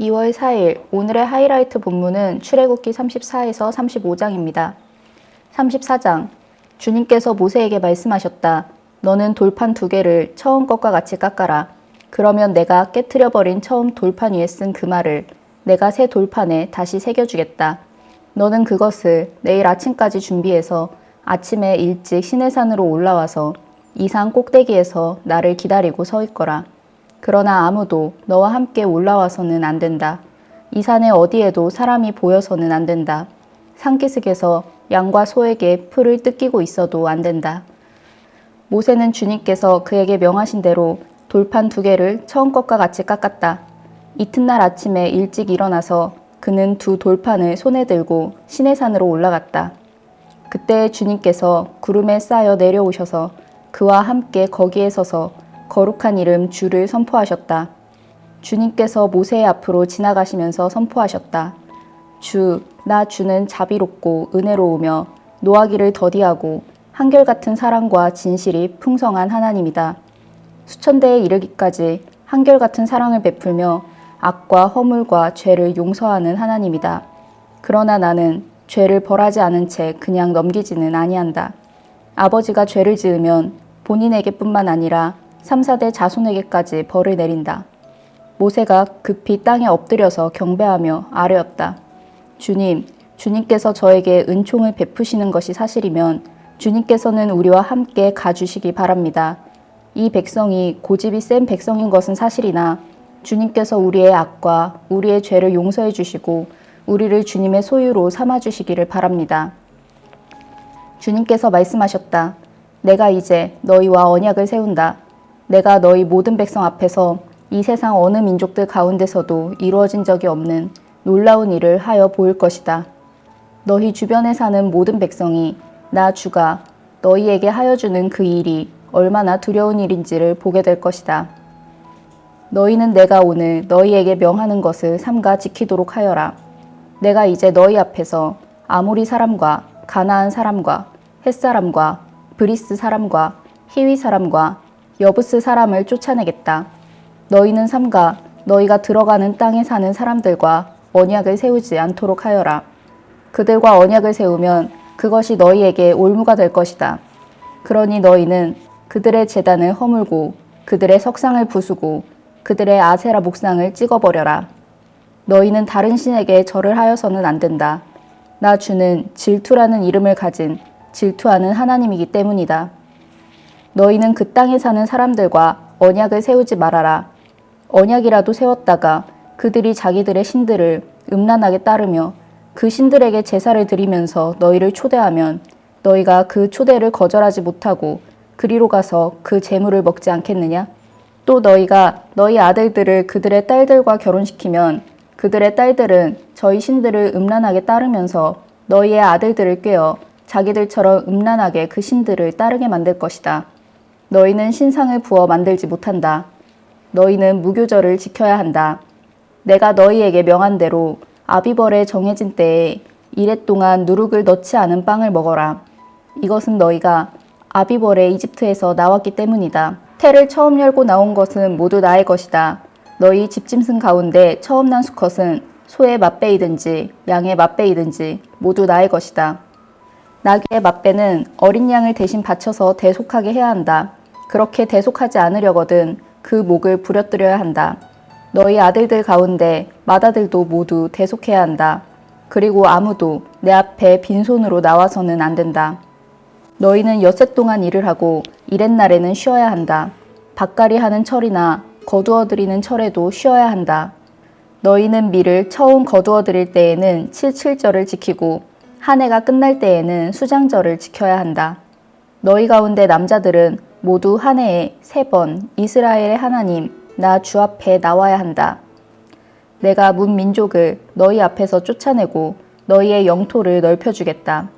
2월 4일 오늘의 하이라이트 본문은 출애굽기 34에서 35장입니다. 34장 주님께서 모세에게 말씀하셨다. 너는 돌판 2개를 처음 것과 같이 깎아라. 그러면 내가 깨트려버린 처음 돌판 위에 쓴 그 말을 내가 새 돌판에 다시 새겨주겠다. 너는 그것을 내일 아침까지 준비해서 아침에 일찍 시내산으로 올라와서 이 산 꼭대기에서 나를 기다리고 서 있거라. 그러나 아무도 너와 함께 올라와서는 안 된다. 이 산에 어디에도 사람이 보여서는 안 된다. 산기슭에서 양과 소에게 풀을 뜯기고 있어도 안 된다. 모세는 주님께서 그에게 명하신 대로 돌판 2개를 처음 것과 같이 깎았다. 이튿날 아침에 일찍 일어나서 그는 2 돌판을 손에 들고 시내산으로 올라갔다. 그때 주님께서 구름에 쌓여 내려오셔서 그와 함께 거기에 서서 거룩한 이름 주를 선포하셨다. 주님께서 모세의 앞으로 지나가시면서 선포하셨다. 주, 나 주는 자비롭고 은혜로우며 노하기를 더디하고 한결같은 사랑과 진실이 풍성한 하나님이다. 수천대에 이르기까지 한결같은 사랑을 베풀며 악과 허물과 죄를 용서하는 하나님이다. 그러나 나는 죄를 벌하지 않은 채 그냥 넘기지는 아니한다. 아버지가 죄를 지으면 본인에게뿐만 아니라 3, 4대 자손에게까지 벌을 내린다. 모세가 급히 땅에 엎드려서 경배하며 아뢰었다. 주님, 주님께서 저에게 은총을 베푸시는 것이 사실이면 주님께서는 우리와 함께 가주시기 바랍니다. 이 백성이 고집이 센 백성인 것은 사실이나 주님께서 우리의 악과 우리의 죄를 용서해 주시고 우리를 주님의 소유로 삼아 주시기를 바랍니다. 주님께서 말씀하셨다. 내가 이제 너희와 언약을 세운다. 내가 너희 모든 백성 앞에서 이 세상 어느 민족들 가운데서도 이루어진 적이 없는 놀라운 일을 하여 보일 것이다. 너희 주변에 사는 모든 백성이 나 주가 너희에게 하여 주는 그 일이 얼마나 두려운 일인지를 보게 될 것이다. 너희는 내가 오늘 너희에게 명하는 것을 삼가 지키도록 하여라. 내가 이제 너희 앞에서 아모리 사람과 가나안 사람과 헷 사람과 브리스 사람과 히위 사람과 여부스 사람을 쫓아내겠다. 너희는 삼가 너희가 들어가는 땅에 사는 사람들과 언약을 세우지 않도록 하여라. 그들과 언약을 세우면 그것이 너희에게 올무가 될 것이다. 그러니 너희는 그들의 제단을 허물고 그들의 석상을 부수고 그들의 아세라 목상을 찍어버려라. 너희는 다른 신에게 절을 하여서는 안 된다. 나 주는 질투라는 이름을 가진 질투하는 하나님이기 때문이다. 너희는 그 땅에 사는 사람들과 언약을 세우지 말아라. 언약이라도 세웠다가 그들이 자기들의 신들을 음란하게 따르며 그 신들에게 제사를 드리면서 너희를 초대하면 너희가 그 초대를 거절하지 못하고 그리로 가서 그 제물을 먹지 않겠느냐? 또 너희가 너희 아들들을 그들의 딸들과 결혼시키면 그들의 딸들은 저희 신들을 음란하게 따르면서 너희의 아들들을 꾀어 자기들처럼 음란하게 그 신들을 따르게 만들 것이다. 너희는 신상을 부어 만들지 못한다. 너희는 무교절을 지켜야 한다. 내가 너희에게 명한 대로 아비벌에 정해진 때에 이레 동안 누룩을 넣지 않은 빵을 먹어라. 이것은 너희가 아비벌에 이집트에서 나왔기 때문이다. 태를 처음 열고 나온 것은 모두 나의 것이다. 너희 집짐승 가운데 처음 난 수컷은 소의 맛배이든지 양의 맛배이든지 모두 나의 것이다. 나귀의 맛배는 어린 양을 대신 바쳐서 대속하게 해야 한다. 그렇게 대속하지 않으려거든 그 목을 부려뜨려야 한다. 너희 아들들 가운데 맏아들도 모두 대속해야 한다. 그리고 아무도 내 앞에 빈손으로 나와서는 안 된다. 너희는 엿새 동안 일을 하고 이렛날에는 쉬어야 한다. 밭갈이 하는 철이나 거두어 들이는 철에도 쉬어야 한다. 너희는 밀을 처음 거두어 들일 때에는 칠칠절을 지키고 한 해가 끝날 때에는 수장절을 지켜야 한다. 너희 가운데 남자들은 모두 한 해에 3번 이스라엘의 하나님 나 주 앞에 나와야 한다. 내가 문 민족을 너희 앞에서 쫓아내고 너희의 영토를 넓혀주겠다.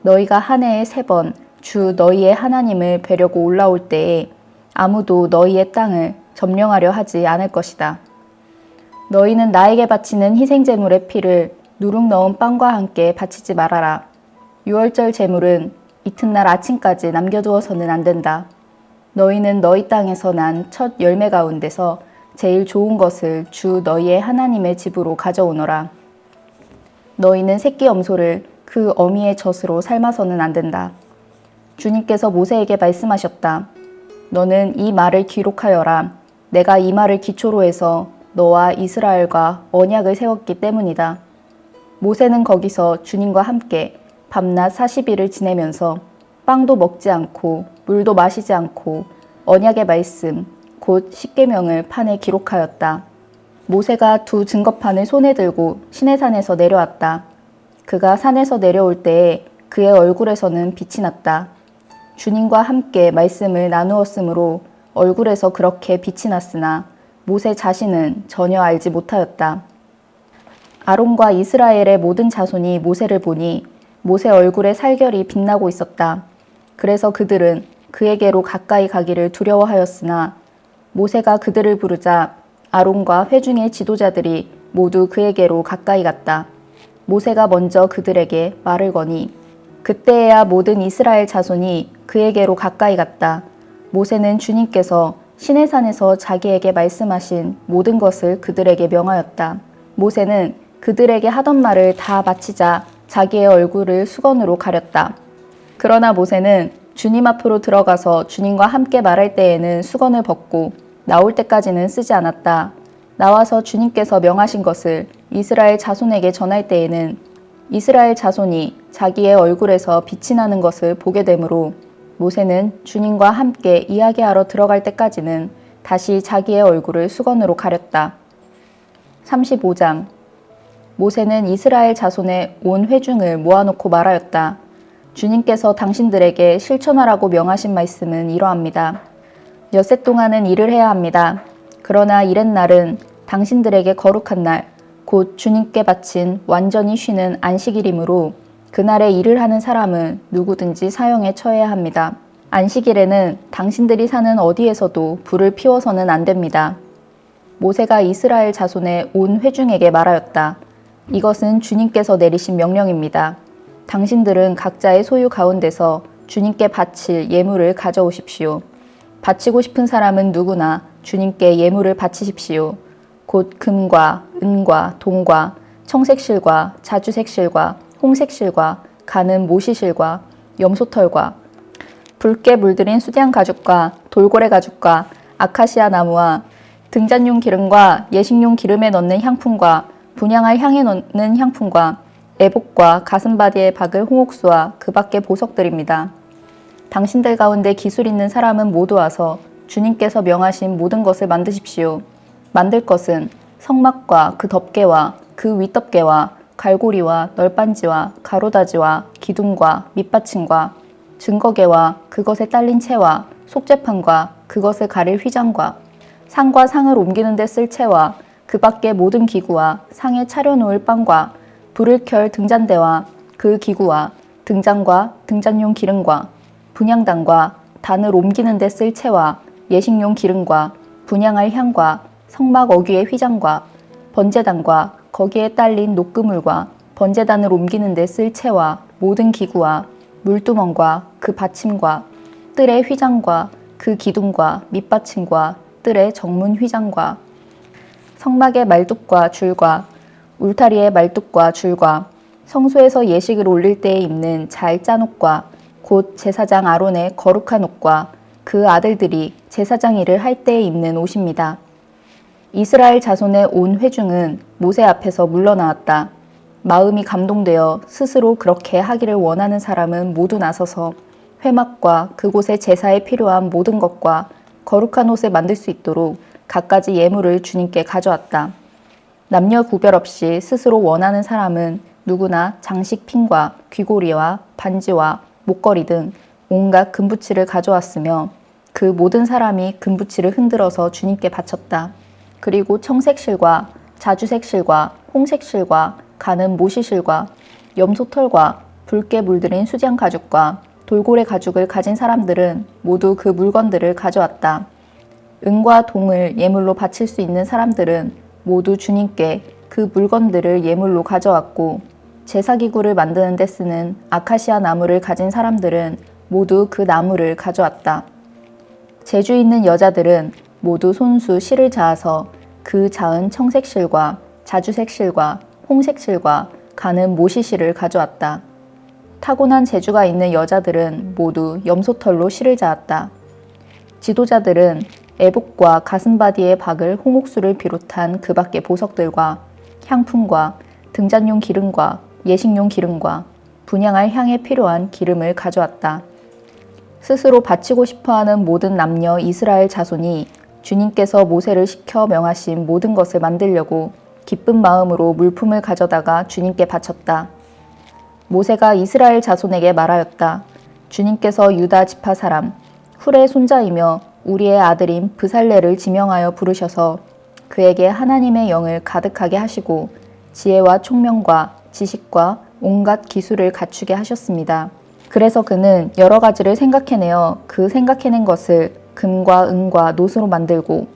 너희가 한 해에 3번 주 너희의 하나님을 뵈려고 올라올 때에 아무도 너희의 땅을 점령하려 하지 않을 것이다. 너희는 나에게 바치는 희생제물의 피를 누룩 넣은 빵과 함께 바치지 말아라. 유월절 제물은 이튿날 아침까지 남겨두어서는 안 된다. 너희는 너희 땅에서 난 첫 열매 가운데서 제일 좋은 것을 주 너희의 하나님의 집으로 가져오너라. 너희는 새끼 염소를 그 어미의 젖으로 삶아서는 안 된다. 주님께서 모세에게 말씀하셨다. 너는 이 말을 기록하여라. 내가 이 말을 기초로 해서 너와 이스라엘과 언약을 세웠기 때문이다. 모세는 거기서 주님과 함께 밤낮 40일을 지내면서 빵도 먹지 않고 물도 마시지 않고 언약의 말씀 곧 십계명을 판에 기록하였다. 모세가 두 증거판을 손에 들고 시내산에서 내려왔다. 그가 산에서 내려올 때에 그의 얼굴에서는 빛이 났다. 주님과 함께 말씀을 나누었으므로 얼굴에서 그렇게 빛이 났으나 모세 자신은 전혀 알지 못하였다. 아론과 이스라엘의 모든 자손이 모세를 보니 모세 얼굴에 살결이 빛나고 있었다. 그래서 그들은 그에게로 가까이 가기를 두려워하였으나 모세가 그들을 부르자 아론과 회중의 지도자들이 모두 그에게로 가까이 갔다. 모세가 먼저 그들에게 말을 거니 그때에야 모든 이스라엘 자손이 그에게로 가까이 갔다. 모세는 주님께서 시내산에서 자기에게 말씀하신 모든 것을 그들에게 명하였다. 모세는 그들에게 하던 말을 다 마치자 자기의 얼굴을 수건으로 가렸다. 그러나 모세는 주님 앞으로 들어가서 주님과 함께 말할 때에는 수건을 벗고 나올 때까지는 쓰지 않았다. 나와서 주님께서 명하신 것을 이스라엘 자손에게 전할 때에는 이스라엘 자손이 자기의 얼굴에서 빛이 나는 것을 보게 되므로 모세는 주님과 함께 이야기하러 들어갈 때까지는 다시 자기의 얼굴을 수건으로 가렸다. 35장 모세는 이스라엘 자손의 온 회중을 모아놓고 말하였다. 주님께서 당신들에게 실천하라고 명하신 말씀은 이러합니다. 엿새 동안은 일을 해야 합니다. 그러나 이렛날은 당신들에게 거룩한 날, 곧 주님께 바친 완전히 쉬는 안식일이므로 그날에 일을 하는 사람은 누구든지 사형에 처해야 합니다. 안식일에는 당신들이 사는 어디에서도 불을 피워서는 안 됩니다. 모세가 이스라엘 자손의 온 회중에게 말하였다. 이것은 주님께서 내리신 명령입니다. 당신들은 각자의 소유 가운데서 주님께 바칠 예물을 가져오십시오. 바치고 싶은 사람은 누구나 주님께 예물을 바치십시오. 곧 금과 은과 동과 청색실과 자주색실과 홍색실과 가는 모시실과 염소털과 붉게 물들인 수디안 가죽과 돌고래 가죽과 아카시아 나무와 등잔용 기름과 예식용 기름에 넣는 향품과 분향할 향에 넣는 향품과 애복과 가슴바디에 박을 홍옥수와 그 밖의 보석들입니다. 당신들 가운데 기술 있는 사람은 모두 와서 주님께서 명하신 모든 것을 만드십시오. 만들 것은 성막과 그 덮개와 그 윗덮개와 갈고리와 널빤지와 가로다지와 기둥과 밑받침과 증거개와 그것에 딸린 채와 속죄판과 그것을 가릴 휘장과 상과 상을 옮기는 데 쓸 채와 그 밖의 모든 기구와 상에 차려놓을 빵과 불을 켤 등잔대와 그 기구와 등잔과 등잔용 기름과 분향단과 단을 옮기는 데 쓸 채와 예식용 기름과 분향할 향과 성막 어귀의 휘장과 번제단과 거기에 딸린 녹그물과 번제단을 옮기는 데 쓸 채와 모든 기구와 물두멍과 그 받침과 뜰의 휘장과 그 기둥과 밑받침과 뜰의 정문 휘장과 성막의 말뚝과 줄과 울타리의 말뚝과 줄과 성소에서 예식을 올릴 때에 입는 잘 짠 옷과 곧 제사장 아론의 거룩한 옷과 그 아들들이 제사장 일을 할 때에 입는 옷입니다. 이스라엘 자손의 온 회중은 모세 앞에서 물러나왔다. 마음이 감동되어 스스로 그렇게 하기를 원하는 사람은 모두 나서서 회막과 그곳의 제사에 필요한 모든 것과 거룩한 옷을 만들 수 있도록 갖가지 예물을 주님께 가져왔다. 남녀 구별 없이 스스로 원하는 사람은 누구나 장식핀과 귀고리와 반지와 목걸이 등 온갖 금부치를 가져왔으며 그 모든 사람이 금부치를 흔들어서 주님께 바쳤다. 그리고 청색실과 자주색실과 홍색실과 가는 모시실과 염소털과 붉게 물들인 수장 가죽과 돌고래 가죽을 가진 사람들은 모두 그 물건들을 가져왔다. 은과 동을 예물로 바칠 수 있는 사람들은 모두 주님께 그 물건들을 예물로 가져왔고 제사기구를 만드는 데 쓰는 아카시아 나무를 가진 사람들은 모두 그 나무를 가져왔다. 재주 있는 여자들은 모두 손수 실을 자아서 그 자은 청색실과 자주색실과 홍색실과 가는 모시실을 가져왔다. 타고난 재주가 있는 여자들은 모두 염소털로 실을 자았다. 지도자들은 애복과 가슴바디의 박을 홍옥수를 비롯한 그 밖의 보석들과 향품과 등잔용 기름과 예식용 기름과 분향할 향에 필요한 기름을 가져왔다. 스스로 바치고 싶어하는 모든 남녀 이스라엘 자손이 주님께서 모세를 시켜 명하신 모든 것을 만들려고 기쁜 마음으로 물품을 가져다가 주님께 바쳤다. 모세가 이스라엘 자손에게 말하였다. 주님께서 유다 지파 사람 훌의 손자이며 우리의 아들인 브살레를 지명하여 부르셔서 그에게 하나님의 영을 가득하게 하시고 지혜와 총명과 지식과 온갖 기술을 갖추게 하셨습니다. 그래서 그는 여러 가지를 생각해내어 그 생각해낸 것을 금과 은과 노스로 만들고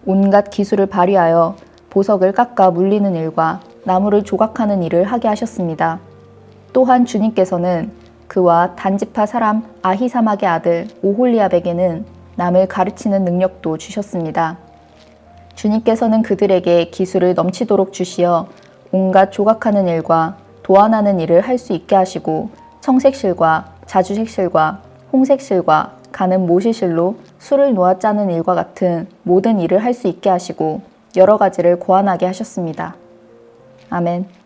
온갖 기술을 발휘하여 보석을 깎아 물리는 일과 나무를 조각하는 일을 하게 하셨습니다. 또한 주님께서는 그와 단지파 사람 아히사막의 아들 오홀리압에게는 남을 가르치는 능력도 주셨습니다. 주님께서는 그들에게 기술을 넘치도록 주시어 온갖 조각하는 일과 도안하는 일을 할 수 있게 하시고 청색실과 자주색실과 홍색실과 가는 모시실로 술을 놓아 짜는 일과 같은 모든 일을 할 수 있게 하시고 여러 가지를 고안하게 하셨습니다. 아멘.